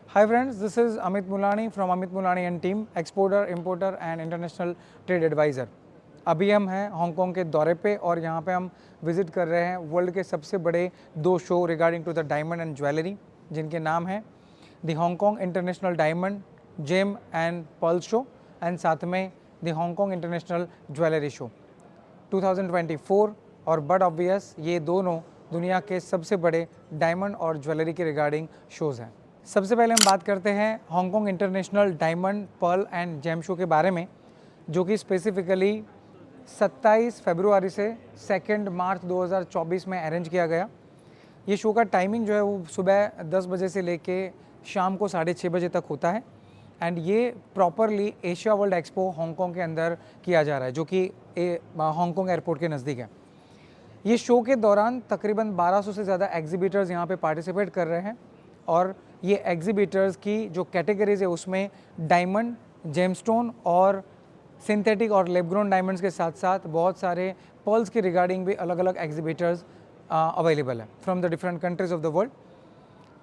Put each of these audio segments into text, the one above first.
Hi friends, this is Amit Mulani from Amit Mulani and team, exporter, importer and international trade advisor. अभी हम हैं Hong Kong के दौरे पे और यहाँ पे हम विज़िट कर रहे हैं वर्ल्ड के सबसे बड़े दो show regarding to the diamond and jewellery, जिनके नाम हैं the Hong Kong International Diamond Gem and Pearl Show and साथ में the Hong Kong International Jewellery Show 2024। और बट ऑब्वियस ये दोनों दुनिया के सबसे बड़े डायमंड और ज्वेलरी के रिगार्डिंग शोज़ हैं। सबसे पहले हम बात करते हैं Hong Kong International Diamond Pearl and Gem Show के बारे में, जो कि स्पेसिफिकली 27 फरवरी से 2 मार्च 2024 में अरेंज किया गया। ये शो का टाइमिंग जो है वो सुबह 10 बजे से लेके शाम को 6:30 बजे तक होता है एंड ये properly Asia world expo Hong Kong के अंदर किया जा रहा है, जो कि हांगकांग एयरपोर्ट के नज़दीक है। ये शो के दौरान तकरीबन 1200 से ज़्यादा एग्जीबिटर्स यहाँ पे पार्टिसिपेट कर रहे हैं और ये एग्जीबिटर्स की जो कैटेगरीज है उसमें डायमंड, जेमस्टोन और सिंथेटिक और लैब ग्रोन डायमंड्स के साथ साथ बहुत सारे पर्ल्स की रिगार्डिंग भी अलग अलग एग्जीबिटर्स अवेलेबल है from the different countries of the world.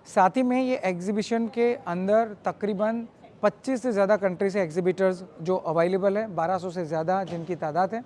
साथ ही में ये एग्जीबिशन के अंदर तकरीबन 25 से ज़्यादा कंट्री से एग्जीबिटर्स जो अवेलेबल है, 1200 से ज़्यादा जिनकी तादाद है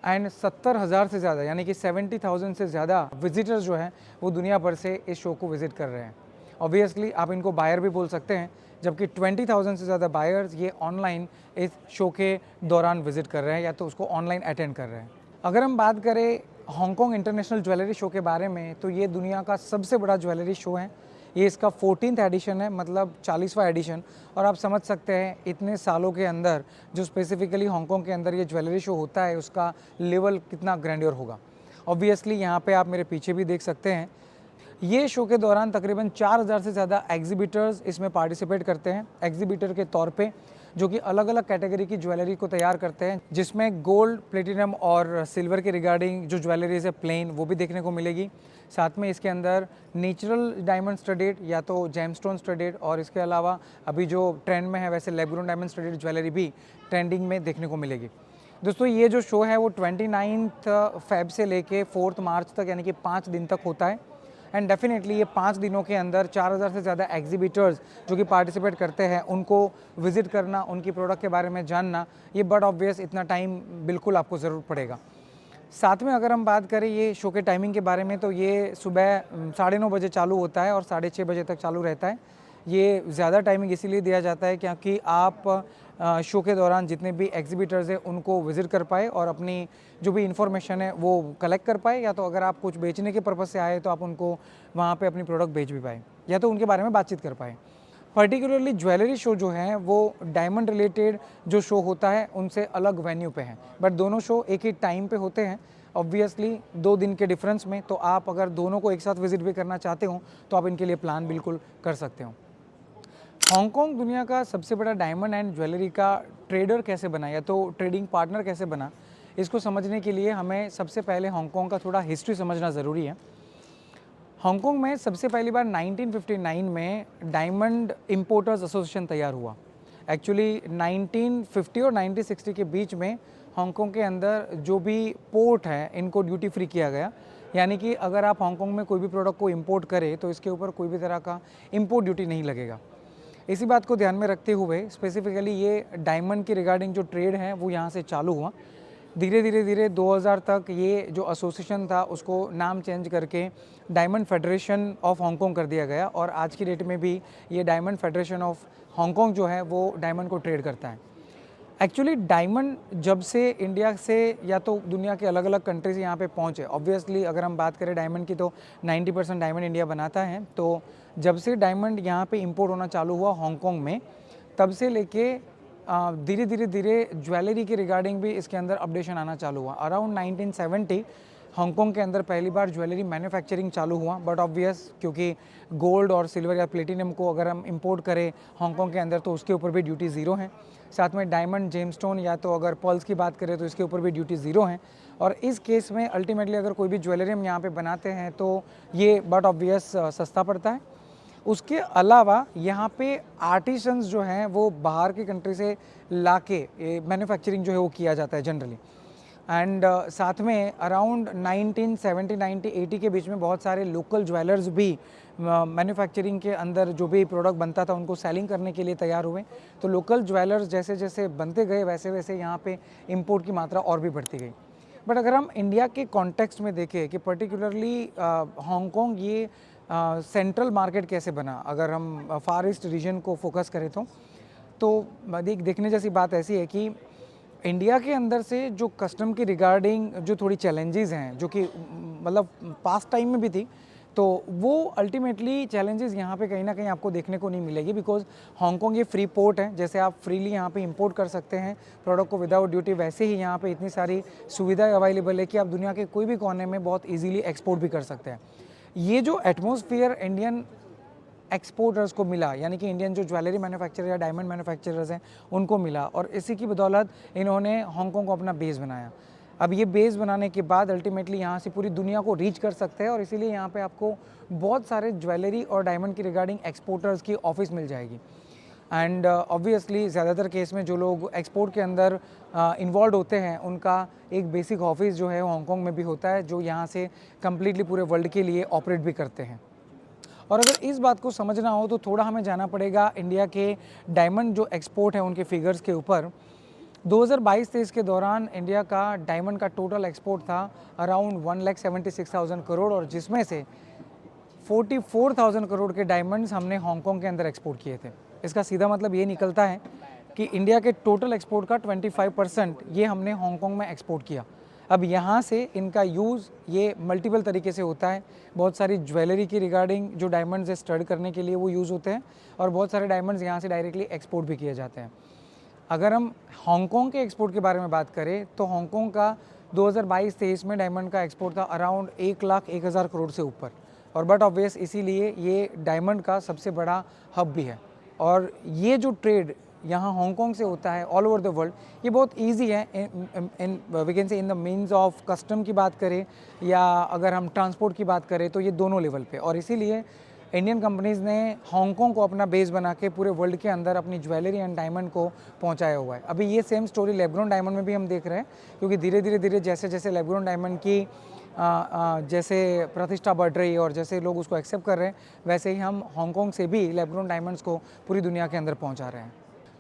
एंड 70,000 से ज़्यादा यानी कि 70,000 से ज़्यादा विजिटर्स जो हैं वो दुनिया भर से इस शो को विज़िट कर रहे हैं। ऑब्वियसली आप इनको बायर भी बोल सकते हैं, जबकि 20,000 से ज़्यादा बायर्स ये ऑनलाइन इस शो के दौरान विज़िट कर रहे हैं या तो उसको ऑनलाइन अटेंड कर रहे हैं। अगर हम बात करें हांगकांग इंटरनेशनल ज्वेलरी शो के बारे में, तो ये दुनिया का सबसे बड़ा ज्वेलरी शो है। ये इसका 14th एडिशन है, मतलब 40वां एडिशन। और आप समझ सकते हैं इतने सालों के अंदर जो स्पेसिफिकली हांगकांग के अंदर ये ज्वेलरी शो होता है उसका लेवल कितना ग्रैंडियर होगा। ऑब्वियसली यहाँ पे आप मेरे पीछे भी देख सकते हैं, ये शो के दौरान तकरीबन 4000 से ज़्यादा एग्जीबिटर्स इसमें पार्टिसिपेट करते हैं एग्जीबिटर के तौर पे, जो कि अलग अलग कैटेगरी की ज्वेलरी को तैयार करते हैं, जिसमें गोल्ड, प्लेटिनम और सिल्वर के रिगार्डिंग जो ज्वेलरीज है प्लेन वो भी देखने को मिलेगी। साथ में इसके अंदर नेचुरल डायमंड स्टडेड या तो जेमस्टोन स्टडेड और इसके अलावा अभी जो ट्रेंड में है वैसे lab grown diamond studded jewellery भी ट्रेंडिंग में देखने को मिलेगी। दोस्तों ये जो शो है वो 29 फेब से लेके 4 मार्च तक यानी कि 5 दिन तक होता है एंड डेफिनेटली ये 5 दिनों के अंदर 4000 से ज़्यादा एग्जीबिटर्स जो कि पार्टिसिपेट करते हैं उनको विज़िट करना, उनकी प्रोडक्ट के बारे में जानना, ये बट ऑब्वियस इतना टाइम बिल्कुल आपको ज़रूर पड़ेगा। साथ में अगर हम बात करें ये शो के टाइमिंग के बारे में, तो ये सुबह 9:30 बजे चालू होता है और 6:30 बजे तक चालू रहता है। ये ज़्यादा टाइमिंग इसीलिए दिया जाता है क्योंकि आप शो के दौरान जितने भी एग्जीबिटर्स हैं उनको विज़िट कर पाए और अपनी जो भी इंफॉर्मेशन है वो कलेक्ट कर पाए, या तो अगर आप कुछ बेचने के पर्पज़ से आए तो आप उनको वहाँ पे अपनी प्रोडक्ट बेच भी पाए या तो उनके बारे में बातचीत कर पाए। पर्टिकुलरली ज्वेलरी शो जो है वो डायमंड रिलेटेड जो शो होता है उनसे अलग वेन्यू पे है, बट दोनों शो एक ही टाइम पे होते हैं। ऑब्वियसली 2 दिन के डिफरेंस में, तो आप अगर दोनों को एक साथ विजिट भी करना चाहते हो तो आप इनके लिए प्लान बिल्कुल कर सकते हो। हांगकांग दुनिया का सबसे बड़ा डायमंड एंड ज्वेलरी का ट्रेडर कैसे बना या तो ट्रेडिंग पार्टनर कैसे बना, इसको समझने के लिए हमें सबसे पहले हांगकांग का थोड़ा हिस्ट्री समझना ज़रूरी है। हांगकांग में सबसे पहली बार 1959 में डायमंड इंपोर्टर्स एसोसिएशन तैयार हुआ। एक्चुअली 1950 और 1960 के बीच में हांगकांग के अंदर जो भी पोर्ट है इनको ड्यूटी फ्री किया गया, यानी कि अगर आप हांगकांग में कोई भी प्रोडक्ट को इंपोर्ट करें तो इसके ऊपर कोई भी तरह का इंपोर्ट ड्यूटी नहीं लगेगा। इसी बात को ध्यान में रखते हुए स्पेसिफिकली ये डायमंड की रिगार्डिंग जो ट्रेड है वो यहाँ से चालू हुआ। धीरे धीरे 2000 तक ये जो एसोसिएशन था उसको नाम चेंज करके डायमंड फेडरेशन ऑफ हांगकांग कर दिया गया और आज की डेट में भी ये डायमंड फेडरेशन ऑफ हांगकांग जो है वो डायमंड को ट्रेड करता है। एक्चुअली डायमंड जब से इंडिया से या तो दुनिया के अलग अलग कंट्री से यहाँ पे पहुँचे, ऑब्वियसली अगर हम बात करें डायमंड की तो 90% डायमंड इंडिया बनाता है, तो जब से डायमंड यहाँ पे इंपोर्ट होना चालू हुआ हांगकांग में, तब से लेके धीरे ज्वेलरी के रिगार्डिंग भी इसके अंदर अपडेशन आना चालू हुआ। अराउंड 1970 हांगकांग के अंदर पहली बार ज्वेलरी मैन्युफैक्चरिंग चालू हुआ, बट ऑब्वियस क्योंकि गोल्ड और सिल्वर या प्लेटिनम को अगर हम इंपोर्ट करें हांगकांग के अंदर तो उसके ऊपर भी ड्यूटी ज़ीरो है। साथ में डायमंड, जेमस्टोन या तो अगर पर्ल्स की बात करें तो इसके ऊपर भी ड्यूटी ज़ीरो है। और इस केस में अल्टीमेटली अगर कोई भी ज्वेलरी हम यहाँ पे बनाते हैं तो ये बट ऑब्वियस सस्ता पड़ता है। उसके अलावा यहाँ पे आर्टिसंस जो हैं वो बाहर की कंट्री से लाके मैन्युफैक्चरिंग जो है वो किया जाता है जनरली। एंड साथ में अराउंड 1970, 1980 के बीच में बहुत सारे लोकल ज्वेलर्स भी मैन्युफैक्चरिंग के अंदर जो भी प्रोडक्ट बनता था उनको सेलिंग करने के लिए तैयार हुए। तो लोकल ज्वेलर्स जैसे जैसे बनते गए वैसे वैसे यहाँ पे इंपोर्ट की मात्रा और भी बढ़ती गई। बट अगर हम इंडिया के कॉन्टेक्स्ट में देखें कि पर्टिकुलरली हांगकांग ये सेंट्रल मार्केट कैसे बना, अगर हम फार ईस्ट रीजन को फोकस करें तो देखने जैसी बात ऐसी है कि इंडिया के अंदर से जो कस्टम की रिगार्डिंग जो थोड़ी चैलेंजेस हैं, जो कि मतलब पास्ट टाइम में भी थी, तो वो अल्टीमेटली चैलेंजेस यहाँ पे कहीं ना कहीं आपको देखने को नहीं मिलेगी, बिकॉज हांगकांग ये फ्री पोर्ट है। जैसे आप फ्रीली यहाँ पे इंपोर्ट कर सकते हैं प्रोडक्ट को विदाउट ड्यूटी, वैसे ही यहाँ पे इतनी सारी सुविधाएं अवेलेबल है कि आप दुनिया के कोई भी कोने में बहुत ईजीली एक्सपोर्ट भी कर सकते हैं। ये जो एटमॉस्फेयर इंडियन एक्सपोर्टर्स को मिला, यानी कि इंडियन जो ज्वेलरी मैन्युफैक्चरर या डायमंड मैन्युफैक्चरर्स हैं उनको मिला, और इसी की बदौलत इन्होंने हांगकांग को अपना बेस बनाया। अब ये बेस बनाने के बाद अल्टीमेटली यहाँ से पूरी दुनिया को रीच कर सकते हैं, और इसीलिए यहाँ पे आपको बहुत सारे ज्वेलरी और डायमंड की रिगार्डिंग एक्सपोर्टर्स की ऑफिस मिल जाएगी। एंड ऑब्वियसली ज़्यादातर केस में जो लोग एक्सपोर्ट के अंदर इन्वॉल्व होते हैं उनका एक बेसिक ऑफिस जो है हांगकांग में भी होता है, जो यहाँ से कम्प्लीटली पूरे वर्ल्ड के लिए ऑपरेट भी करते हैं। और अगर इस बात को समझना हो तो थोड़ा हमें जाना पड़ेगा इंडिया के डायमंड जो एक्सपोर्ट है उनके फिगर्स के ऊपर। 2022-23 के दौरान इंडिया का डायमंड का टोटल एक्सपोर्ट था अराउंड 1,76,000 करोड़, और जिसमें से 44,000 करोड़ के डायमंड्स हमने हांगकांग के अंदर एक्सपोर्ट किए थे। इसका सीधा मतलब ये निकलता है कि इंडिया के टोटल एक्सपोर्ट का 25% ये हमने हांगकांग में एक्सपोर्ट किया। अब यहाँ से इनका यूज़ ये मल्टीपल तरीके से होता है। बहुत सारी ज्वेलरी की रिगार्डिंग जो डायमंड्स स्टड करने के लिए वो यूज़ होते हैं, और बहुत सारे डायमंड्स यहाँ से डायरेक्टली एक्सपोर्ट भी किए जाते हैं। अगर हम हांगकांग के एक्सपोर्ट के बारे में बात करें तो हांगकांग का 2022-23 में डायमंड का एक्सपोर्ट था अराउंड 1,01,000 करोड़ से ऊपर, और बट ऑब्वियस इसीलिए ये डायमंड का सबसे बड़ा हब भी है। और ये जो ट्रेड यहाँ हांगकांग से होता है ऑल ओवर द वर्ल्ड, ये बहुत इजी है। इन we can say in the means of custom की बात करें या अगर हम ट्रांसपोर्ट की बात करें तो ये दोनों लेवल पे, और इसीलिए इंडियन कंपनीज़ ने हांगकांग को अपना बेस बना के पूरे वर्ल्ड के अंदर अपनी ज्वेलरी एंड डायमंड को पहुंचाया हुआ है। अभी ये सेम स्टोरी लैब-ग्रोन डायमंड में भी हम देख रहे हैं, क्योंकि धीरे धीरे जैसे जैसे लैब-ग्रोन डायमंड की जैसे प्रतिष्ठा बढ़ रही है और जैसे लोग उसको एक्सेप्ट कर रहे हैं, वैसे ही हम हांगकांग से भी लैब-ग्रोन डायमंड्स को पूरी दुनिया के अंदर पहुंचा रहे हैं।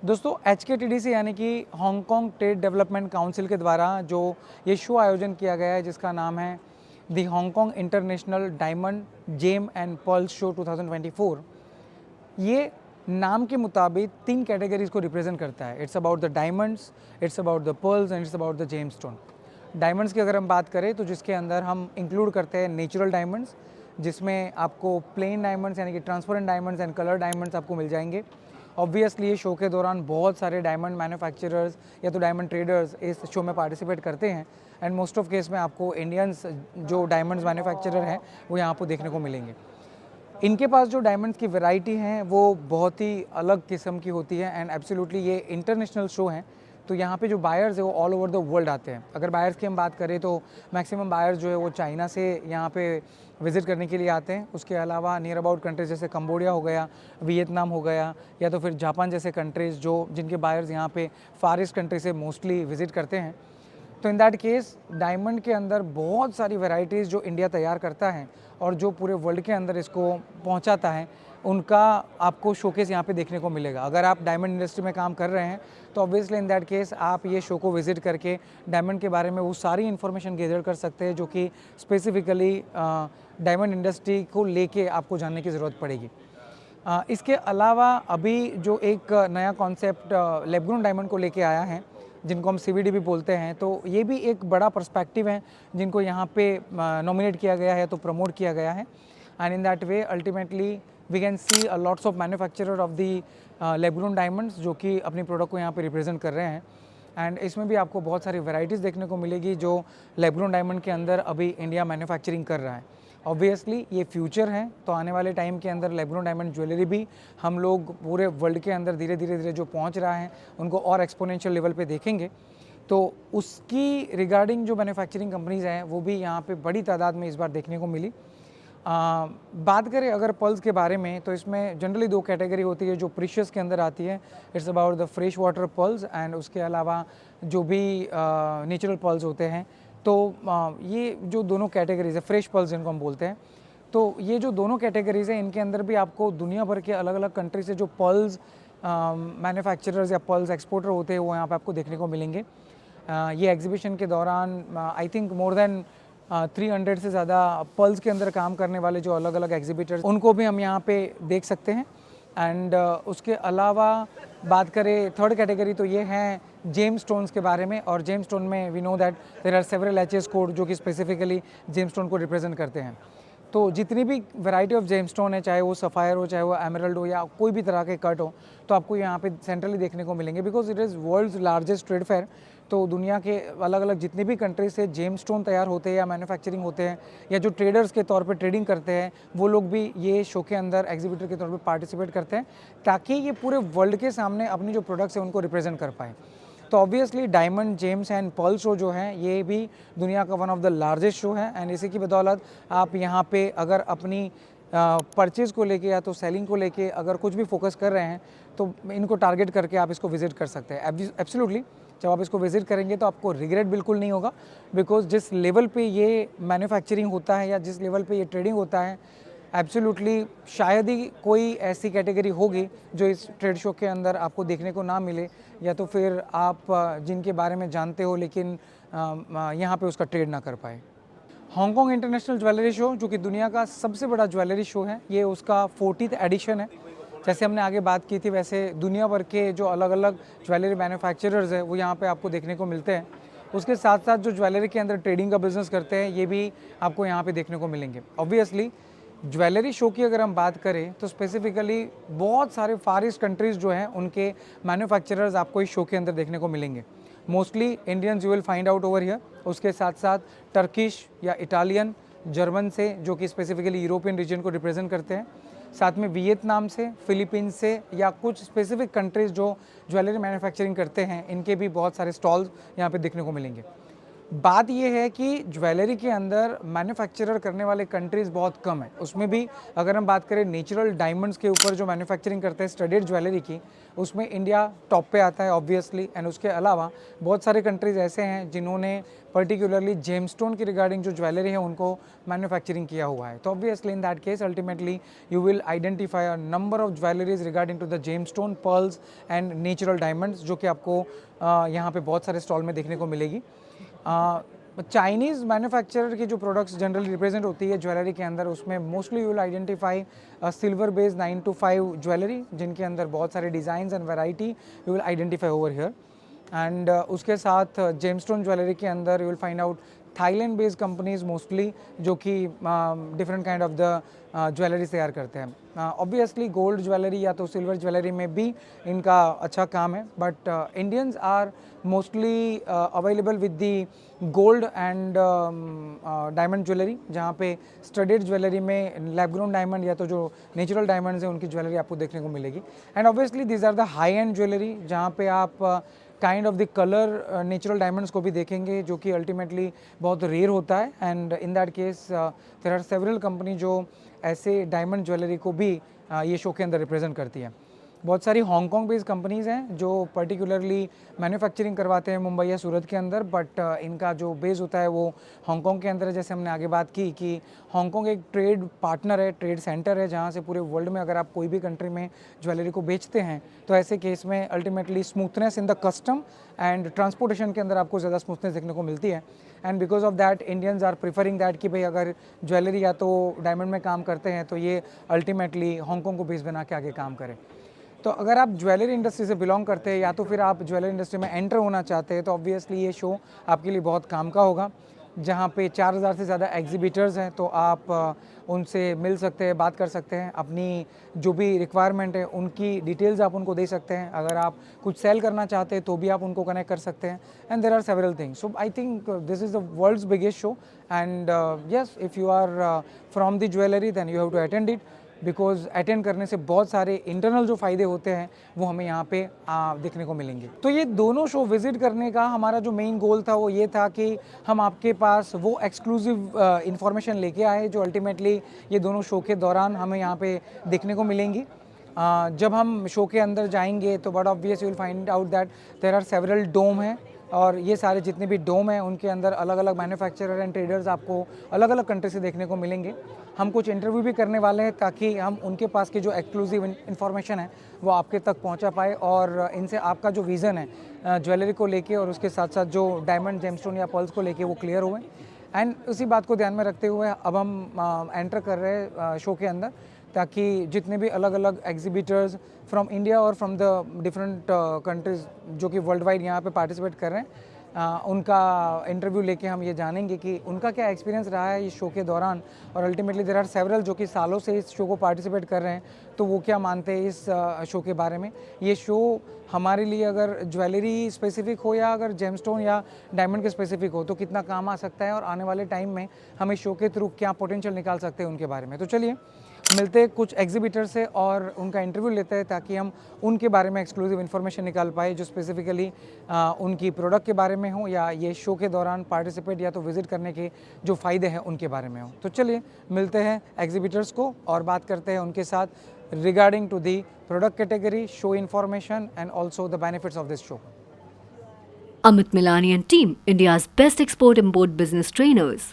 दोस्तों, HKTDC यानी कि हांगकांग ट्रेड डेवलपमेंट काउंसिल के द्वारा जो ये शो आयोजन किया गया है, जिसका नाम है the Hong Kong International Diamond Gem and Pearls Show 2024, ये नाम के मुताबिक 3 कैटेगरीज को रिप्रेजेंट करता है। It's about the diamonds, it's about the pearls and it's about the gem stone. Diamonds की अगर हम बात करें तो जिसके अंदर हम इंक्लूड करते हैं नेचुरल डायमंड्स, जिसमें आपको प्लेन डायमंड्स यानी कि transparent diamonds and colour diamonds आपको मिल जाएंगे। ऑब्वियसली ये शो के दौरान बहुत सारे डायमंड मैन्युफैक्चरर्स या तो डायमंड ट्रेडर्स इस शो में पार्टिसिपेट करते हैं, एंड मोस्ट ऑफ केस में आपको इंडियंस जो डायमंड्स मैन्युफैक्चरर हैं वो यहाँ पर देखने को मिलेंगे। इनके पास जो डायमंड्स की वैरायटी हैं वो बहुत ही अलग किस्म की होती है, एंड एब्सोल्युटली ये इंटरनेशनल शो है, तो यहाँ पे जो बायर्स है वो ऑल ओवर द वर्ल्ड आते हैं। अगर बायर्स की हम बात करें तो मैक्सिमम बायर्स जो है वो चाइना से यहाँ पे विज़िट करने के लिए आते हैं। उसके अलावा नियर अबाउट कंट्रीज जैसे कंबोडिया हो गया, वियतनाम हो गया, या तो फिर जापान जैसे कंट्रीज़ जो जिनके बायर्स यहाँ पे फार ईस्ट कंट्री से मोस्टली विज़िट करते हैं। तो इन दैट केस डायमंड के अंदर बहुत सारी वैरायटीज़ जो इंडिया तैयार करता है और जो पूरे वर्ल्ड के अंदर इसको पहुंचाता है, उनका आपको शोकेस यहाँ पे देखने को मिलेगा। अगर आप डायमंड इंडस्ट्री में काम कर रहे हैं तो ऑब्वियसली इन दैट केस आप ये शो को विज़िट करके डायमंड के बारे में वो सारी इन्फॉर्मेशन गैदर कर सकते हैं जो कि स्पेसिफिकली डायमंड इंडस्ट्री को लेके आपको जानने की ज़रूरत पड़ेगी। इसके अलावा अभी जो एक नया कॉन्सेप्ट लैब-ग्रोन डायमंड को लेके आया है, जिनको हम CVD भी बोलते हैं, तो ये भी एक बड़ा पर्सपेक्टिव है जिनको यहाँ पे नॉमिनेट किया गया है, तो प्रमोट किया गया है। And in that way ultimately we can see lots of manufacturer of the lab grown diamonds जो कि अपनी प्रोडक्ट को यहाँ पे रिप्रेजेंट कर रहे हैं। एंड इसमें भी आपको बहुत सारी वैरायटीज़ देखने को मिलेगी जो लैब-ग्रोन डायमंड के अंदर अभी इंडिया मैन्युफैक्चरिंग कर रहा है। ऑब्वियसली ये फ्यूचर है, तो आने वाले टाइम के अंदर लैब-ग्रोन डायमंड ज्वेलरी भी हम लोग पूरे वर्ल्ड के अंदर धीरे धीरे जो पहुंच रहा है उनको और एक्सपोनेंशियल लेवल पे देखेंगे। तो उसकी रिगार्डिंग जो मैन्युफैक्चरिंग कंपनीज़ हैं वो भी यहाँ पे बड़ी तादाद में इस बार देखने को मिली। बात करें अगर पर्ल्स के बारे में तो इसमें जनरली 2 कैटेगरी होती है जो प्रीशियस के अंदर आती है। It's about the fresh water pearls and उसके अलावा जो भी नेचुरल पर्ल्स होते हैं। तो ये जो दोनों कैटेगरीज है, फ्रेश पर्ल्स जिनको हम बोलते हैं, तो ये जो दोनों कैटेगरीज हैं इनके अंदर भी आपको दुनिया भर के अलग अलग कंट्री से जो पर्ल्स मैन्युफैक्चरर्स या पर्ल्स एक्सपोर्टर होते हैं वो यहाँ पे आपको देखने को मिलेंगे। ये एग्जीबिशन के दौरान आई थिंक मोर देन 300 से ज़्यादा पर्ल्स के अंदर काम करने वाले जो अलग अलग एग्जीबिटर्स उनको भी हम यहाँ पे देख सकते हैं। एंड उसके अलावा बात करें थर्ड कैटेगरी तो ये हैं जेम स्टोन्स के बारे में। और जेम स्टोन में we know that there are several HS code जो कि स्पेसिफिकली जेम स्टोन को रिप्रेजेंट करते हैं। तो जितनी भी वैरायटी ऑफ जेमस्टोन है, चाहे वो सफ़ायर हो, चाहे वो एमरल्ड हो या कोई भी तरह के कट हो, तो आपको यहाँ पे सेंट्रली देखने को मिलेंगे because it is world's largest trade fair. तो दुनिया के अलग अलग जितनी भी कंट्री से जेमस्टोन तैयार होते हैं या मैन्युफैक्चरिंग होते हैं या जो ट्रेडर्स के तौर पे ट्रेडिंग करते हैं वो लोग भी ये शो के अंदर एग्जीबिटर के तौर पे पार्टिसिपेट करते हैं ताकि ये पूरे वर्ल्ड के सामने अपनी जो प्रोडक्ट्स हैं उनको रिप्रेजेंट कर पाए। तो obviously diamond James and Pearl show जो है ये भी दुनिया का one of the largest show है। एंड इसी की बदौलत आप यहाँ पे अगर अपनी परचेज़ को लेके या तो सेलिंग को लेके अगर कुछ भी फोकस कर रहे हैं तो इनको टारगेट करके आप इसको विजिट कर सकते हैं। एब्सोल्युटली जब आप इसको विजिट करेंगे तो आपको रिग्रेट बिल्कुल नहीं होगा बिकॉज जिस लेवल पे ये मैन्युफैक्चरिंग होता है या जिस लेवल पे ये ट्रेडिंग होता है एब्सोल्युटली शायद ही कोई ऐसी कैटेगरी होगी जो इस ट्रेड शो के अंदर आपको देखने को ना मिले या तो फिर आप जिनके बारे में जानते हो लेकिन यहाँ पे उसका ट्रेड ना कर पाए। हांगकांग इंटरनेशनल ज्वेलरी शो जो कि दुनिया का सबसे बड़ा ज्वेलरी शो है, ये उसका 40th एडिशन है। जैसे हमने आगे बात की थी वैसे दुनिया भर के जो अलग अलग ज्वेलरी मैन्युफैक्चरर्स हैं वो यहाँ पे आपको देखने को मिलते हैं। उसके साथ साथ जो ज्वेलरी के अंदर ट्रेडिंग का बिजनेस करते हैं ये भी आपको यहाँ पे देखने को मिलेंगे। ऑब्वियसली ज्वेलरी शो की अगर हम बात करें तो स्पेसिफिकली बहुत सारे फार ईस्ट कंट्रीज़ जो हैं उनके मैन्युफैक्चरर्स आपको इस शो के अंदर देखने को मिलेंगे। Mostly Indians you will find out over here. उसके साथ साथ टर्किश या इटालियन, जर्मन से जो कि स्पेसिफिकली यूरोपियन रीजन को रिप्रेजेंट करते हैं, साथ में वियतनाम से, फिलीपींस से या कुछ स्पेसिफिक कंट्रीज़ जो ज्वेलरी मैन्युफैक्चरिंग करते हैं इनके भी बहुत सारे स्टॉल्स यहाँ पे देखने को मिलेंगे। बात यह है कि ज्वेलरी के अंदर मैन्युफैक्चरर करने वाले कंट्रीज़ बहुत कम है। उसमें भी अगर हम बात करें नेचुरल डायमंड्स के ऊपर जो मैन्युफैक्चरिंग करते हैं स्टडेड ज्वेलरी की, उसमें इंडिया टॉप पे आता है ऑब्वियसली। एंड उसके अलावा बहुत सारे कंट्रीज़ ऐसे हैं जिन्होंने पर्टिकुलरली जेमस्टोन की रिगार्डिंग जो ज्वेलरी है उनको मैन्युफैक्चरिंग किया हुआ है। तो obviously in that case ultimately you will identify a number of jewelleries regarding to the gemstone, pearls and natural diamonds जो कि आपको यहाँ पे बहुत सारे स्टॉल में देखने को मिलेगी। चाइनीज़ मैन्युफैक्चरर की जो प्रोडक्ट्स जनरली रिप्रेजेंट होती है ज्वेलरी के अंदर उसमें mostly you will identify silver based 925 jewellery जिनके अंदर बहुत सारे designs and variety you will identify over here. And उसके साथ जेमस्टोन ज्वेलरी के अंदर you will find out Thailand based companies mostly जो कि different kind of the jewellery तैयार करते हैं। ऑब्वियसली गोल्ड ज्वेलरी या तो सिल्वर ज्वेलरी में भी इनका अच्छा काम है but Indians are mostly available with the gold and diamond jewellery, जहाँ पे स्टडेड ज्वेलरी में लैब ग्रोन डायमंड या तो जो नेचुरल डायमंड्स हैं उनकी ज्वेलरी आपको देखने को मिलेगी। And obviously these are the high end jewellery जहाँ पे आप kind of the colour natural diamonds को भी देखेंगे जो कि अल्टीमेटली बहुत रेयर होता है। And in that case there are several company जो ऐसे डायमंड ज्वेलरी को भी ये शो के अंदर रिप्रेजेंट करती है। बहुत सारी हांगकांग बेस्ड कंपनीज़ हैं जो पर्टिकुलरली मैन्युफैक्चरिंग करवाते हैं मुंबई या सूरत के अंदर बट इनका जो बेस होता है वो हांगकांग के अंदर है। जैसे हमने आगे बात की कि हांगकांग एक ट्रेड पार्टनर है, ट्रेड सेंटर है जहाँ से पूरे वर्ल्ड में अगर आप कोई भी कंट्री में ज्वेलरी को बेचते हैं तो ऐसे केस में ultimately smoothness in the custom and transportation के अंदर आपको ज़्यादा स्मूथनेस देखने को मिलती है। And because of that Indians are preferring that कि भाई अगर ज्वेलरी या तो डायमंड में काम करते हैं तो ये अल्टीमेटली हांगकांग को बेस बना के आगे काम करें। तो अगर आप ज्वेलरी इंडस्ट्री से बिलोंग करते हैं या तो फिर आप ज्वेलरी इंडस्ट्री में एंटर होना चाहते हैं तो ऑब्वियसली ये शो आपके लिए बहुत काम का होगा, जहाँ पे 4000 से ज़्यादा एग्जीबिटर्स हैं। तो आप उनसे मिल सकते हैं, बात कर सकते हैं, अपनी जो भी रिक्वायरमेंट है उनकी डिटेल्स आप उनको दे सकते हैं। अगर आप कुछ सेल करना चाहते हैं तो भी आप उनको कनेक्ट कर सकते हैं। And there are several things. So I think this is the world's biggest show and yes if you are from the jewellery then you have to attend it because attend करने से बहुत सारे internal जो फ़ायदे होते हैं वो हमें यहाँ पे देखने को मिलेंगे। तो ये दोनों शो विज़िट करने का हमारा जो मेन गोल था वो ये था कि हम आपके पास वो एक्सक्लूसिव इंफॉर्मेशन लेके आए जो अल्टीमेटली ये दोनों शो के दौरान हमें यहाँ पे देखने को मिलेंगी। जब हम शो के अंदर जाएंगे तो but obvious you will find out that there are several dome हैं और ये सारे जितने भी डोम हैं उनके अंदर अलग अलग मैन्युफैक्चरर एंड ट्रेडर्स आपको अलग अलग कंट्री से देखने को मिलेंगे। हम कुछ इंटरव्यू भी करने वाले हैं ताकि हम उनके पास की जो एक्सक्लूसिव इन्फॉर्मेशन है वो आपके तक पहुंचा पाए और इनसे आपका जो विज़न है ज्वेलरी को लेके और उसके साथ साथ जो डायमंड जेमस्टोन या पर्ल्स को लेके वो क्लियर हुए। एंड उसी बात को ध्यान में रखते हुए अब हम एंटर कर रहे हैं शो के अंदर, ताकि जितने भी अलग अलग एग्जिबिटर्स फ्रॉम इंडिया और फ्रॉम द डिफरेंट कंट्रीज़ जो कि वर्ल्ड वाइड यहाँ पे पार्टिसिपेट कर रहे हैं उनका इंटरव्यू लेके हम ये जानेंगे कि उनका क्या एक्सपीरियंस रहा है इस शो के दौरान। और अल्टीमेटली देयर आर सेवरल जो कि सालों से इस शो को पार्टिसिपेट कर रहे हैं, तो वो क्या मानते हैं इस शो के बारे में। ये शो हमारे लिए अगर ज्वेलरी स्पेसिफिक हो या अगर जेमस्टोन या डायमंड के स्पेसिफिक हो तो कितना काम आ सकता है और आने वाले टाइम में हम इस शो के थ्रू क्या पोटेंशियल निकाल सकते हैं उनके बारे में। तो चलिए मिलते हैं कुछ एग्जिबिटर से और उनका इंटरव्यू लेते हैं ताकि हम उनके बारे में एक्सक्लूसिव इन्फॉर्मेशन निकाल पाए जो स्पेसिफिकली उनकी प्रोडक्ट के बारे में हो या ये शो के दौरान पार्टिसिपेट या तो विजिट करने के जो फ़ायदे हैं उनके बारे में हो। तो चलिए मिलते हैं एग्जिबिटर्स को और बात करते हैं उनके साथ regarding to the product category, show information and also the benefits of this show. Amit Milani and team, India's best export-import business trainers.